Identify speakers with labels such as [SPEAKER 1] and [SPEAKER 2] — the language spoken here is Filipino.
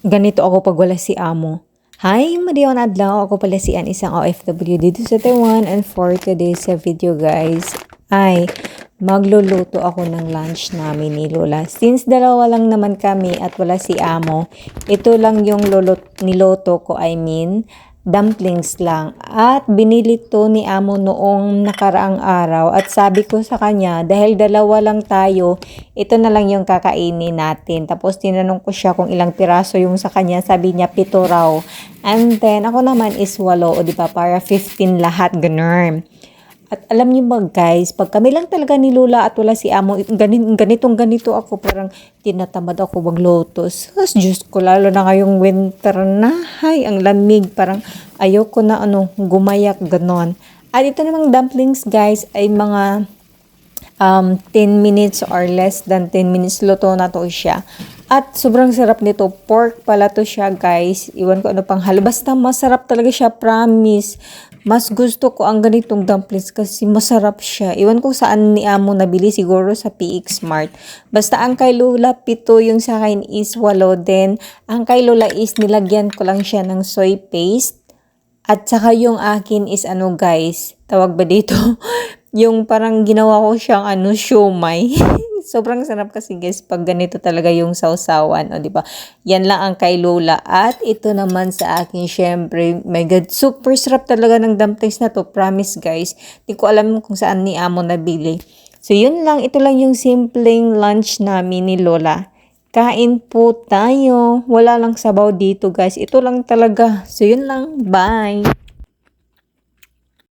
[SPEAKER 1] Ganito ako pag wala si amo. Hi, madiyon adlaw. Ako pala si Ann, isang OFW dito sa Taiwan. And for today's video guys, ay magluluto ako ng lunch namin ni Lola. Since dalawa lang naman kami at wala si amo, ito lang yung niloto ko, dumplings lang. At binili to ni amo noong nakaraang araw. At sabi ko sa kanya, dahil dalawa lang tayo, ito na lang yung kakainin natin. Tapos tinanong ko siya kung ilang piraso yung sa kanya. Sabi niya 7 raw. And then ako naman is 8, o diba, para 15 lahat, ganun. At alam niyo ba guys, pag kami lang talaga ni Lola at wala si amo, ganito ako, parang tinatamad ako magluto. Sus, Diyos ko, lalo na ngayong winter na, hay, ang lamig, parang ayoko na gumayak, ganon. At ito namang dumplings guys, ay mga 10 minutes or less than 10 minutes luto na to siya. At sobrang sarap nito. Pork pala to siya guys. Iwan ko ano pang halo. Basta masarap talaga siya, promise. Mas gusto ko ang ganitong dumplings kasi masarap siya. Iwan ko saan ni amo nabili. Siguro sa PX Mart. Basta ang kay Lola 7, yung sa akin is 8. Then ang kay Lola is nilagyan ko lang siya ng soy paste. At saka yung akin is guys, tawag ba dito? Yung parang ginawa ko siyang siomay. Sobrang sarap kasi guys pag ganito talaga yung sausawan, o di ba? Yan lang ang kay Lola. At ito naman sa akin, syempre, my God, super sarap talaga ng dumplings na to, promise guys. Hindi ko alam kung saan ni amo nabili. So yun lang, ito lang yung simpleng lunch namin ni Lola. Kain po tayo. Wala lang sabaw dito guys. Ito lang talaga. So yun lang. Bye!